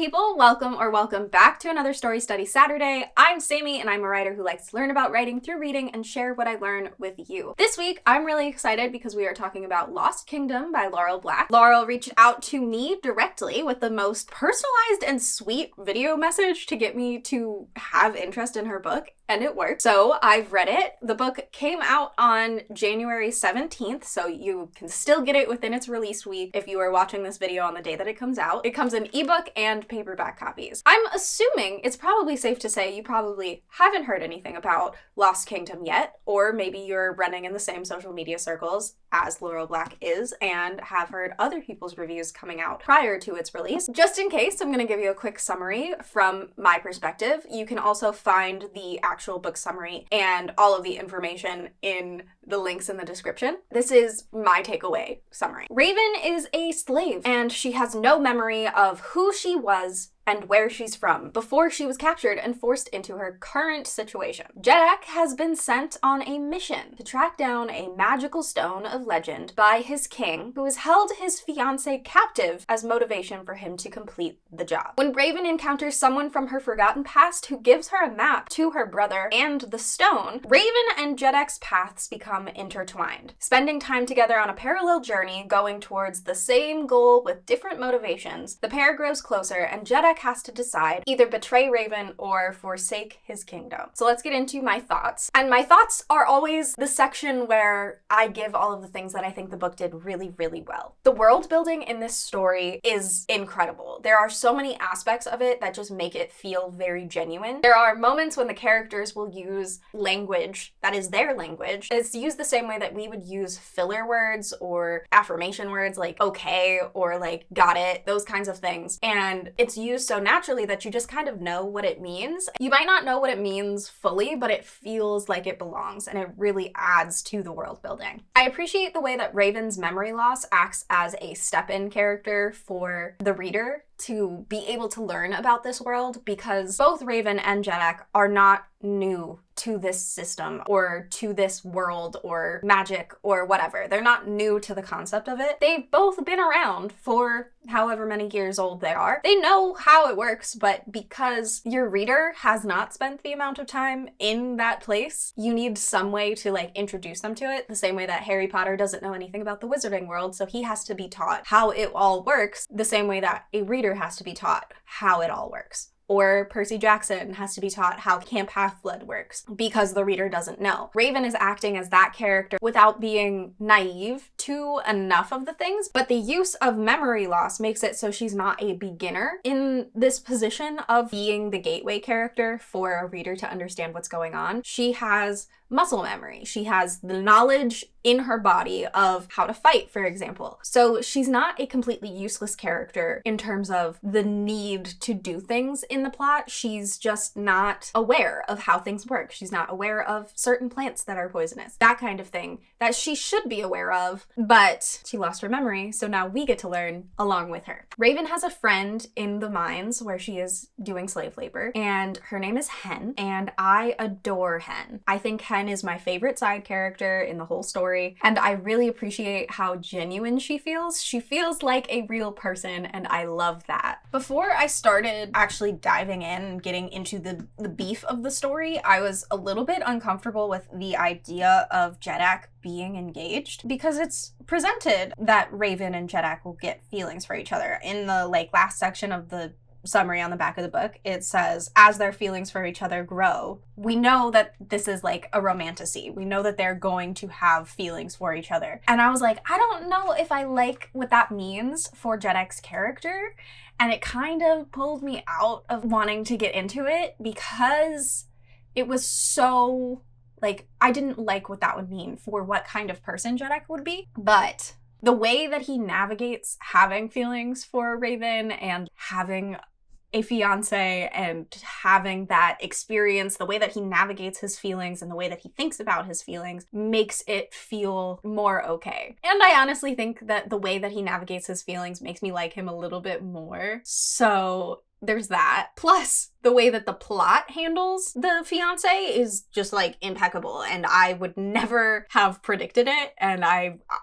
people, welcome back to another Story Study Saturday. I'm Sammi and I'm a writer who likes to learn about writing through reading and share what I learn with you. This week, I'm really excited because we are talking about Lost Kingdom by Laurel Black. Laurel reached out to me directly with the most personalized and sweet video message to get me to have interest in her book, and it worked. So I've read it. The book came out on January 17th, so you can still get it within its release week if you are watching this video on the day that it comes out. It comes in ebook and paperback copies. I'm assuming it's probably safe to say you probably haven't heard anything about Lost Kingdom yet, or maybe you're running in the same social media circles as Laurel Black is and have heard other people's reviews coming out prior to its release. Just in case, I'm going to give you a quick summary from my perspective. You can also find the actual book summary and all of the information in the links in the description. This is my takeaway summary. Raven is a slave, and she has no memory of who she was and where she's from before she was captured and forced into her current situation. Jeddak has been sent on a mission to track down a magical stone of legend by his king, who has held his fiancée captive as motivation for him to complete the job. When Raven encounters someone from her forgotten past who gives her a map to her brother and the stone, Raven and Jeddak's paths become intertwined. Spending time together on a parallel journey, going towards the same goal with different motivations, the pair grows closer and Jeddak has to decide either betray Raven or forsake his kingdom. So let's get into my thoughts. And my thoughts are always the section where I give all of the things that I think the book did really, really well. The world building in this story is incredible. There are so many aspects of it that just make it feel very genuine. There are moments when the characters will use language that is their language. It's used the same way that we would use filler words or affirmation words like okay or like got it, those kinds of things. And it's used so naturally that you just kind of know what it means. You might not know what it means fully, but it feels like it belongs, and it really adds to the world building. I appreciate the way that Raven's memory loss acts as a step-in character for the reader to be able to learn about this world, because both Raven and Jeddak are not new to this system or to this world or magic or whatever. They're not new to the concept of it. They've both been around for however many years old they are. They know how it works, but because your reader has not spent the amount of time in that place, you need some way to like introduce them to it, the same way that Harry Potter doesn't know anything about the wizarding world, so he has to be taught how it all works, the same way that a reader has to be taught how it all works. Or Percy Jackson has to be taught how Camp Half-Blood works because the reader doesn't know. Raven is acting as that character without being naive to enough of the things, but the use of memory loss makes it so she's not a beginner in this position of being the gateway character for a reader to understand what's going on. She has muscle memory. She has the knowledge in her body of how to fight, for example. So she's not a completely useless character in terms of the need to do things in the plot. She's just not aware of how things work. She's not aware of certain plants that are poisonous, that kind of thing that she should be aware of, but she lost her memory, so now we get to learn along with her. Raven has a friend in the mines where she is doing slave labor, and her name is Hen, and I adore Hen. I think Hen is my favorite side character in the whole story, and I really appreciate how genuine she feels. She feels like a real person, and I love that. Before I started actually diving in and getting into the beef of the story, I was a little bit uncomfortable with the idea of Jeddak being engaged, because it's presented that Raven and Jeddak will get feelings for each other. In the last section of the summary on the back of the book, it says, as their feelings for each other grow, we know that this is like a romantasy. We know that they're going to have feelings for each other. And I was like, I don't know if I like what that means for Jeddak's character. And it kind of pulled me out of wanting to get into it because it was so, I didn't like what that would mean for what kind of person Jeddak would be. But the way that he navigates having feelings for Raven and having a fiance and having that experience, the way that he navigates his feelings and the way that he thinks about his feelings makes it feel more okay. And I honestly think that the way that he navigates his feelings makes me like him a little bit more. So there's that. Plus, the way that the plot handles the fiance is just like impeccable, and I would never have predicted it. And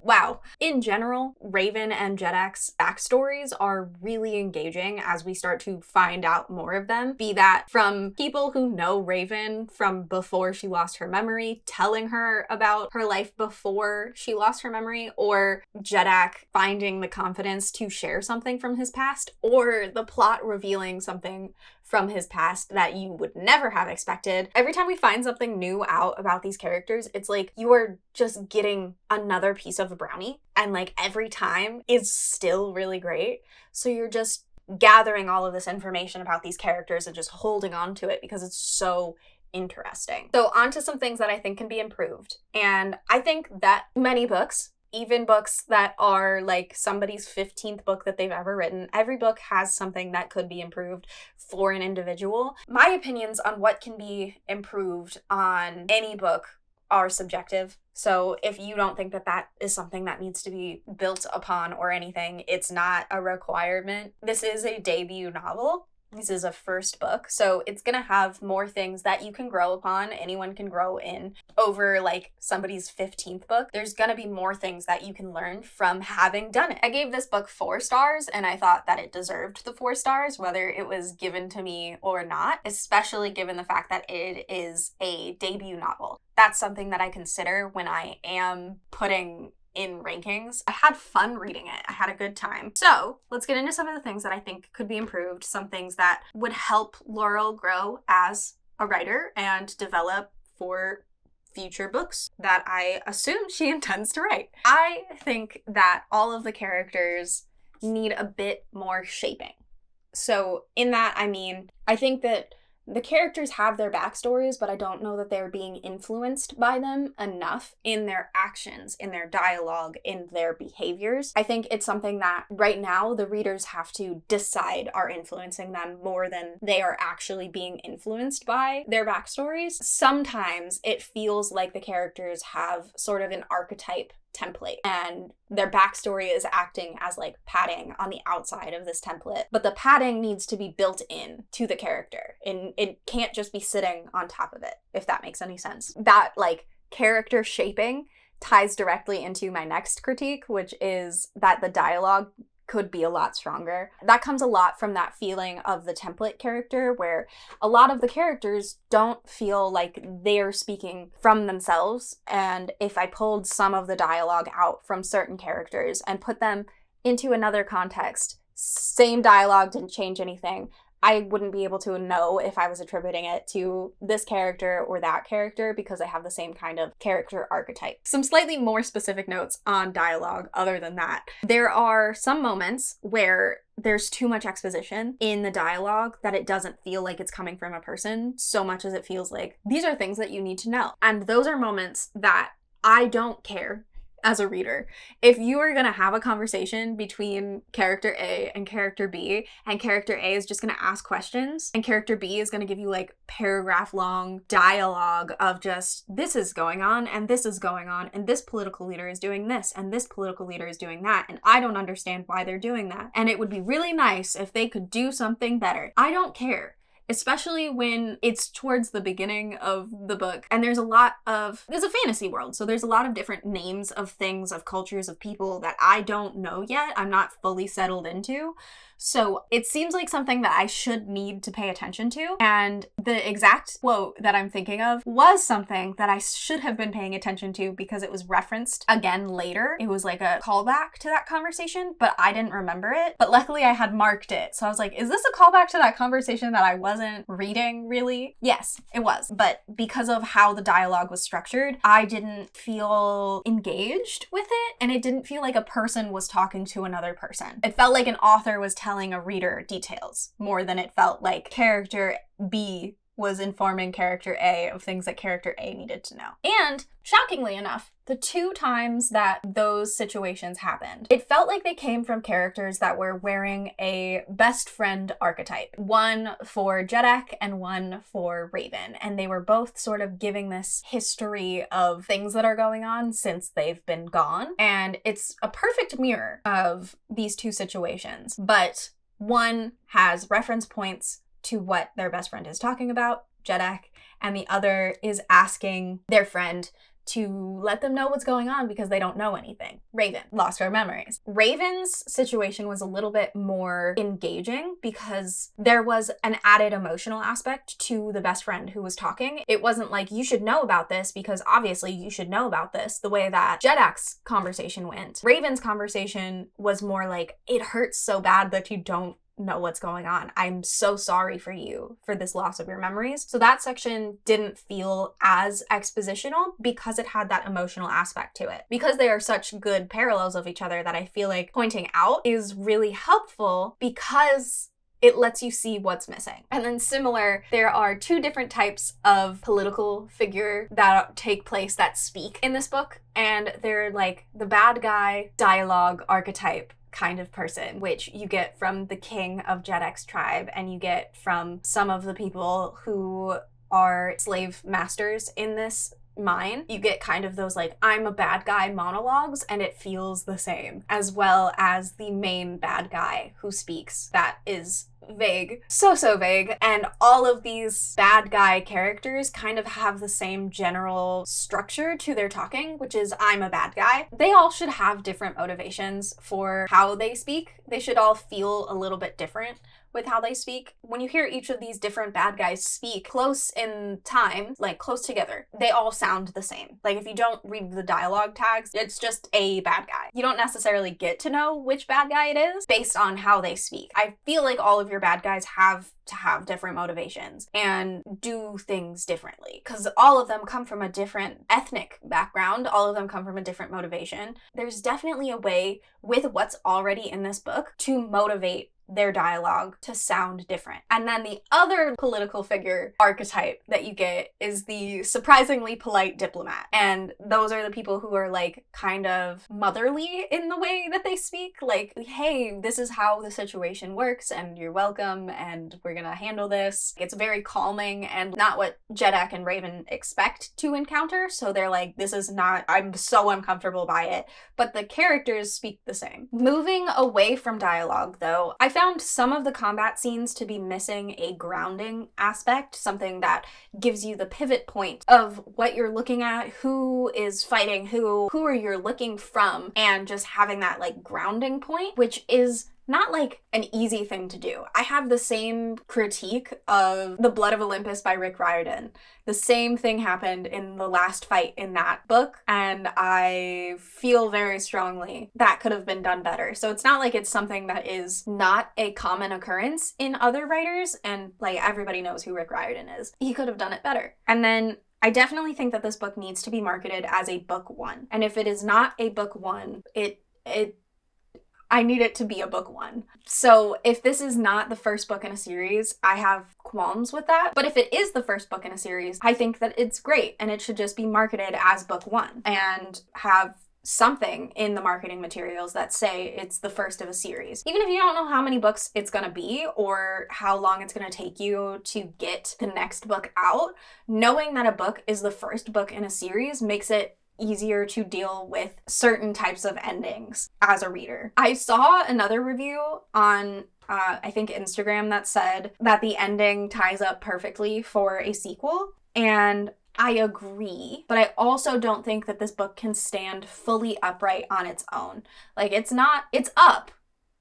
wow. In general, Raven and Jedak's backstories are really engaging as we start to find out more of them, be that from people who know Raven from before she lost her memory, telling her about her life before she lost her memory, or Jedak finding the confidence to share something from his past, or the plot revealing something from his past that you would never have expected. Every time we find something new out about these characters, it's like you are just getting another piece of a brownie, and like every time is still really great. So you're just gathering all of this information about these characters and just holding on to it because it's so interesting. So on to some things that I think can be improved. And I think that many books, even books that are like somebody's 15th book that they've ever written, every book has something that could be improved for an individual. My opinions on what can be improved on any book are subjective. So if you don't think that that is something that needs to be built upon or anything, it's not a requirement. This is a debut novel. This is a first book, so it's gonna have more things that you can grow upon. Anyone can grow in over like somebody's 15th book. There's gonna be more things that you can learn from having done it. I gave this book 4 stars, and I thought that it deserved the 4 stars, whether it was given to me or not, especially given the fact that it is a debut novel. That's something that I consider when I am putting in rankings. I had fun reading it. I had a good time. So let's get into some of the things that I think could be improved, some things that would help Laurel grow as a writer and develop for future books that I assume she intends to write. I think that all of the characters need a bit more shaping. So in that, I mean, I think that the characters have their backstories, but I don't know that they're being influenced by them enough in their actions, in their dialogue, in their behaviors. I think it's something that right now the readers have to decide are influencing them more than they are actually being influenced by their backstories. Sometimes it feels like the characters have sort of an archetype template and their backstory is acting as like padding on the outside of this template, but the padding needs to be built in to the character and it can't just be sitting on top of it, if that makes any sense. That like character shaping ties directly into my next critique, which is that the dialogue could be a lot stronger. That comes a lot from that feeling of the template character, where a lot of the characters don't feel like they're speaking from themselves. And if I pulled some of the dialogue out from certain characters and put them into another context, same dialogue, didn't change anything, I wouldn't be able to know if I was attributing it to this character or that character because I have the same kind of character archetype. Some slightly more specific notes on dialogue other than that. There are some moments where there's too much exposition in the dialogue that it doesn't feel like it's coming from a person so much as it feels like these are things that you need to know. And those are moments that I don't care as a reader. If you are going to have a conversation between character A and character B, and character A is just going to ask questions, and character B is going to give you like paragraph long dialogue of just this is going on, and this is going on, and this political leader is doing this, and this political leader is doing that, and I don't understand why they're doing that, and it would be really nice if they could do something better. I don't care. Especially when it's towards the beginning of the book. And there's a fantasy world, so there's a lot of different names of things, of cultures, of people that I don't know yet. I'm not fully settled into. So it seems like something that I should need to pay attention to. And the exact quote that I'm thinking of was something that I should have been paying attention to because it was referenced again later. It was like a callback to that conversation, but I didn't remember it. But luckily I had marked it. So I was like, is this a callback to that conversation that I wasn't reading really? Yes, it was. But because of how the dialogue was structured, I didn't feel engaged with it. And it didn't feel like a person was talking to another person. It felt like an author was telling a reader details more than it felt like character B was informing character A of things that character A needed to know. And shockingly enough, the 2 times that those situations happened, it felt like they came from characters that were wearing a best friend archetype. One for Jedak and one for Raven. And they were both sort of giving this history of things that are going on since they've been gone. And it's a perfect mirror of these 2 situations. But one has reference points to what their best friend is talking about, Jeddak, and the other is asking their friend to let them know what's going on because they don't know anything. Raven lost her memories. Raven's situation was a little bit more engaging because there was an added emotional aspect to the best friend who was talking. It wasn't like, you should know about this because obviously you should know about this, the way that Jeddak's conversation went. Raven's conversation was more like, it hurts so bad that you don't know what's going on. I'm so sorry for you for this loss of your memories. So that section didn't feel as expositional because it had that emotional aspect to it. Because they are such good parallels of each other that I feel like pointing out is really helpful because it lets you see what's missing. And then similar, there are two different types of political figure that take place that speak in this book. And they're like the bad guy dialogue archetype kind of person, which you get from the king of Jeddak's tribe, and you get from some of the people who are slave masters in this mine. You get kind of those like, I'm a bad guy monologues, and it feels the same, as well as the main bad guy who speaks that is vague, so vague, and all of these bad guy characters kind of have the same general structure to their talking, which is, I'm a bad guy. They all should have different motivations for how they speak. They should all feel a little bit different with how they speak. When you hear each of these different bad guys speak close in time, like close together, they all sound the same. Like if you don't read the dialogue tags, it's just a bad guy. You don't necessarily get to know which bad guy it is based on how they speak. I feel like all of your bad guys have to have different motivations and do things differently because all of them come from a different ethnic background. All of them come from a different motivation. There's definitely a way with what's already in this book to motivate their dialogue to sound different. And then the other political figure archetype that you get is the surprisingly polite diplomat. And those are the people who are like kind of motherly in the way that they speak. Like, hey, this is how the situation works and you're welcome and we're gonna handle this. It's very calming and not what Jeddak and Raven expect to encounter. So they're like, this is not, I'm so uncomfortable by it. But the characters speak the same. Moving away from dialogue though, I found some of the combat scenes to be missing a grounding aspect, something that gives you the pivot point of what you're looking at, who is fighting who are you looking from, and just having that like grounding point, which is not like an easy thing to do. I have the same critique of The Blood of Olympus by Rick Riordan. The same thing happened in the last fight in that book, and I feel very strongly that could have been done better. So it's not like it's something that is not a common occurrence in other writers, and like everybody knows who Rick Riordan is. He could have done it better. And then I definitely think that this book needs to be marketed as a book one. And if it is not a book one, I need it to be a book one. So if this is not the first book in a series, I have qualms with that. But if it is the first book in a series, I think that it's great and it should just be marketed as book one and have something in the marketing materials that say it's the first of a series. Even if you don't know how many books it's gonna be or how long it's gonna take you to get the next book out, knowing that a book is the first book in a series makes it easier to deal with certain types of endings as a reader. I saw another review on I think Instagram that said that the ending ties up perfectly for a sequel, and I agree, but I also don't think that this book can stand fully upright on its own. Like it's up,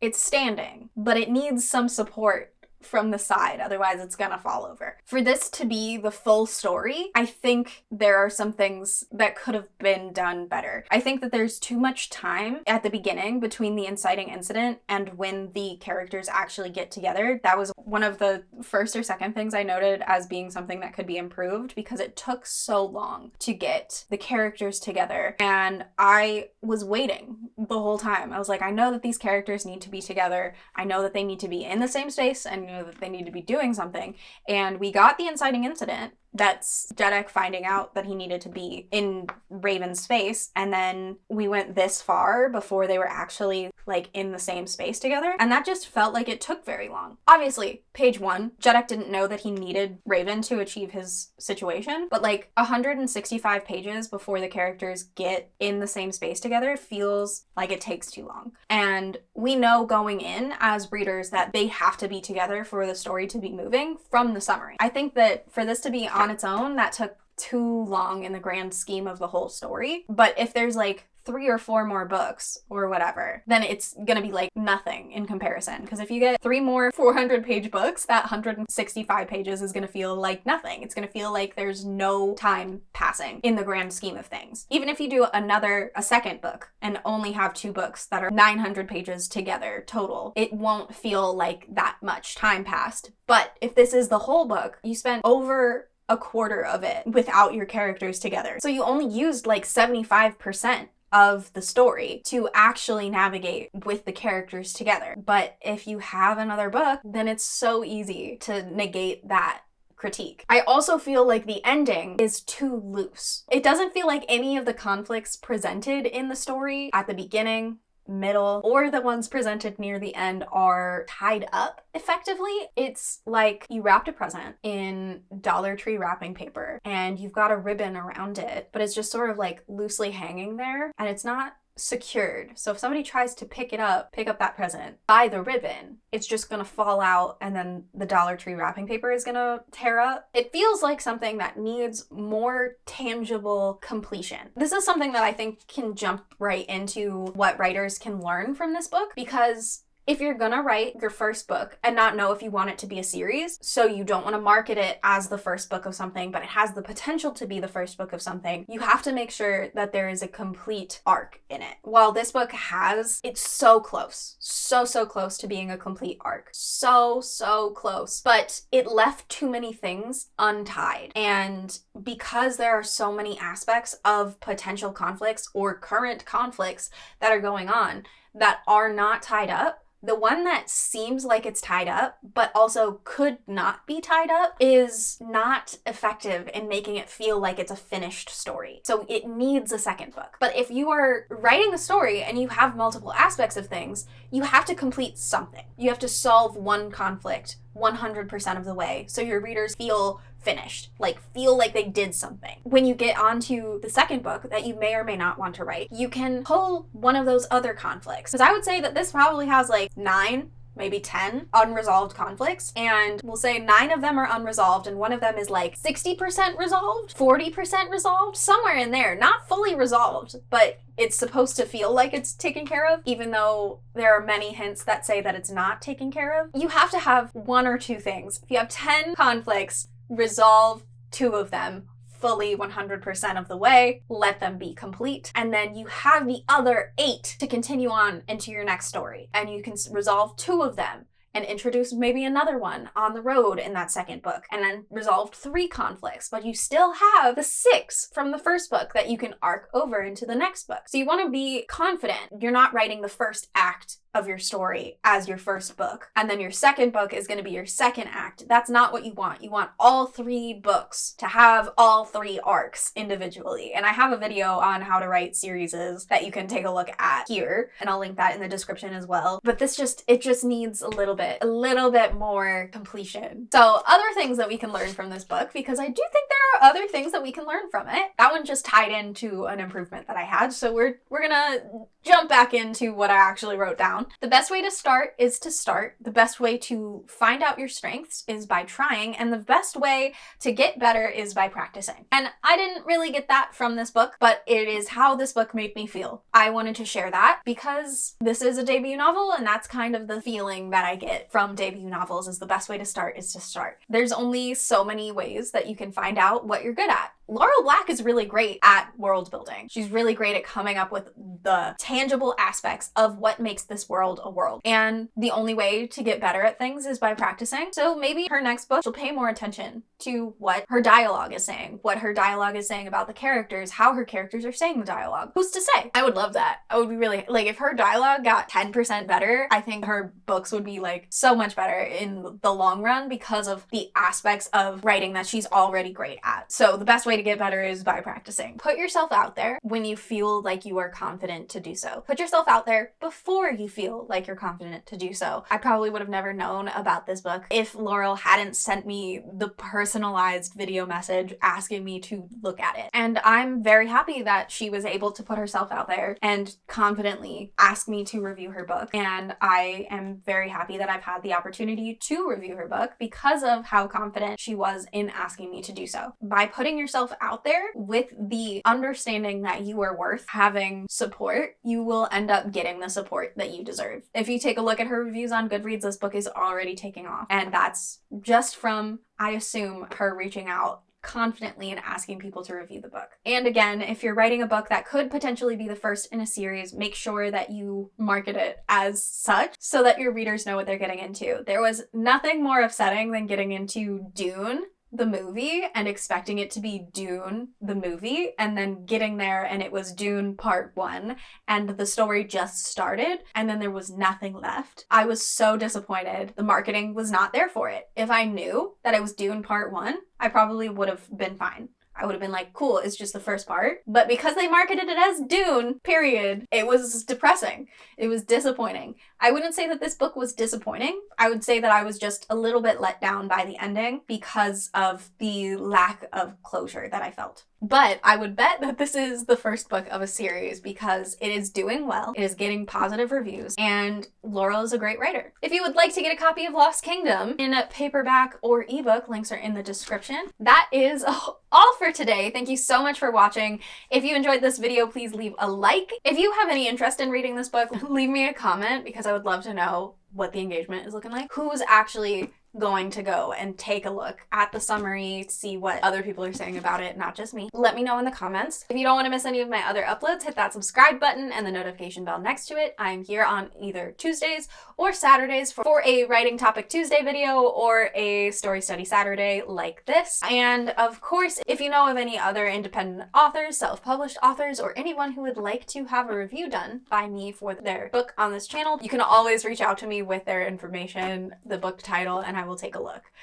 it's standing, but it needs some support from the side, otherwise it's gonna fall over. For this to be the full story, I think there are some things that could have been done better. I think that there's too much time at the beginning between the inciting incident and when the characters actually get together. That was one of the first or second things I noted as being something that could be improved because it took so long to get the characters together, and I was waiting the whole time. I was like, I know that these characters need to be together. I know that they need to be in the same space and that they need to be doing something. And we got the inciting incident That's Jedek finding out that he needed to be in Raven's space, and then we went this far before they were actually like in the same space together, and that just felt like it took very long. Obviously, page 1, Jedek didn't know that he needed Raven to achieve his situation, but like 165 pages before the characters get in the same space together feels like it takes too long. And we know going in as readers that they have to be together for the story to be moving from the summary. I think that for this to be on its own, that took too long in the grand scheme of the whole story. But if there's like 3 or 4 more books or whatever, then it's gonna be like nothing in comparison. Because if you get 3 more 400-page books, that 165 pages is gonna feel like nothing. It's gonna feel like there's no time passing in the grand scheme of things. Even if you do a second book and only have 2 books that are 900 pages together total, it won't feel like that much time passed. But if this is the whole book, you spent over a quarter of it without your characters together. So you only used like 75% of the story to actually navigate with the characters together. But if you have another book, then it's so easy to negate that critique. I also feel like the ending is too loose. It doesn't feel like any of the conflicts presented in the story at the beginning, middle, or the ones presented near the end are tied up effectively. It's like you wrapped a present in Dollar Tree wrapping paper and you've got a ribbon around it, but it's just sort of like loosely hanging there and it's not secured. So if somebody tries to pick up that present by the ribbon, it's just gonna fall out and then the Dollar Tree wrapping paper is gonna tear up. It feels like something that needs more tangible completion. This is something that I think can jump right into what writers can learn from this book, because if you're gonna write your first book and not know if you want it to be a series, so you don't want to market it as the first book of something, but it has the potential to be the first book of something, you have to make sure that there is a complete arc in it. While this book has, it's so close, so close to being a complete arc. So close. But it left too many things untied. And because there are so many aspects of potential conflicts or current conflicts that are going on that are not tied up, the one that seems like it's tied up, but also could not be tied up, is not effective in making it feel like it's a finished story. So it needs a second book. But if you are writing a story and you have multiple aspects of things, you have to complete something. You have to solve one conflict 100% of the way so your readers feel finished, like feel like they did something. When you get onto the second book that you may or may not want to write, you can pull one of those other conflicts. Because I would say that this probably has like 9, maybe 10 unresolved conflicts, and we'll say 9 of them are unresolved and one of them is like 60% resolved, 40% resolved, somewhere in there. Not fully resolved, but it's supposed to feel like it's taken care of, even though there are many hints that say that it's not taken care of. You have to have 1 or 2 things. If you have 10 conflicts, resolve 2 of them fully 100% of the way, let them be complete, and then you have the other 8 to continue on into your next story, and you can resolve 2 of them and introduce maybe another one on the road in that second book, and then resolved 3 conflicts, but you still have the 6 from the first book that you can arc over into the next book. So you want to be confident you're not writing the first act of your story as your first book, and then your second book is going to be your second act. That's not what you want. You want all 3 books to have all 3 arcs individually. And I have a video on how to write series that you can take a look at here, and I'll link that in the description as well. But it just needs a little bit more completion. So other things that we can learn from this book, because I do think there are other things that we can learn from it. That one just tied into an improvement that I had. So we're gonna jump back into what I actually wrote down. The best way to start is to start. The best way to find out your strengths is by trying, and the best way to get better is by practicing. And I didn't really get that from this book, but it is how this book made me feel. I wanted to share that because this is a debut novel, and that's kind of the feeling that I get from debut novels, is the best way to start is to start. There's only so many ways that you can find out what you're good at. Laurel Black is really great at world building. She's really great at coming up with the tangible aspects of what makes this world a world. And the only way to get better at things is by practicing. So maybe her next book, she'll pay more attention to what her dialogue is saying, what her dialogue is saying about the characters, how her characters are saying the dialogue. Who's to say? I would love that. I would be really, like, if her dialogue got 10% better, I think her books would be like so much better in the long run because of the aspects of writing that she's already great at. So the best way to get better is by practicing. Put yourself out there when you feel like you are confident to do so. Put yourself out there before you feel like you're confident to do so. I probably would have never known about this book if Laurel hadn't sent me the personalized video message asking me to look at it. And I'm very happy that she was able to put herself out there and confidently ask me to review her book. And I am very happy that I've had the opportunity to review her book because of how confident she was in asking me to do so. By putting yourself out there with the understanding that you are worth having support, you will end up getting the support that you deserve. If you take a look at her reviews on Goodreads, this book is already taking off. And that's just from, I assume, her reaching out confidently and asking people to review the book. And again, if you're writing a book that could potentially be the first in a series, make sure that you market it as such so that your readers know what they're getting into. There was nothing more upsetting than getting into Dune, the movie, and expecting it to be Dune, the movie, and then getting there and it was Dune Part 1 and the story just started and then there was nothing left. I was so disappointed. The marketing was not there for it. If I knew that it was Dune Part 1, I probably would have been fine. I would have been like, cool, it's just the first part. But because they marketed it as Dune, period, it was depressing. It was disappointing. I wouldn't say that this book was disappointing. I would say that I was just a little bit let down by the ending because of the lack of closure that I felt. But I would bet that this is the first book of a series because it is doing well, it is getting positive reviews, and Laurel is a great writer. If you would like to get a copy of Lost Kingdom in a paperback or ebook, links are in the description. That is all for today. Thank you so much for watching. If you enjoyed this video, please leave a like. If you have any interest in reading this book, leave me a comment because I would love to know what the engagement is looking like. Who's actually going to go and take a look at the summary, see what other people are saying about it, not just me. Let me know in the comments. If you don't want to miss any of my other uploads, hit that subscribe button and the notification bell next to it. I'm here on either Tuesdays or Saturdays for a Writing Topic Tuesday video or a Story Study Saturday like this. And of course, if you know of any other independent authors, self-published authors, or anyone who would like to have a review done by me for their book on this channel, you can always reach out to me with their information, the book title, and I will take a look.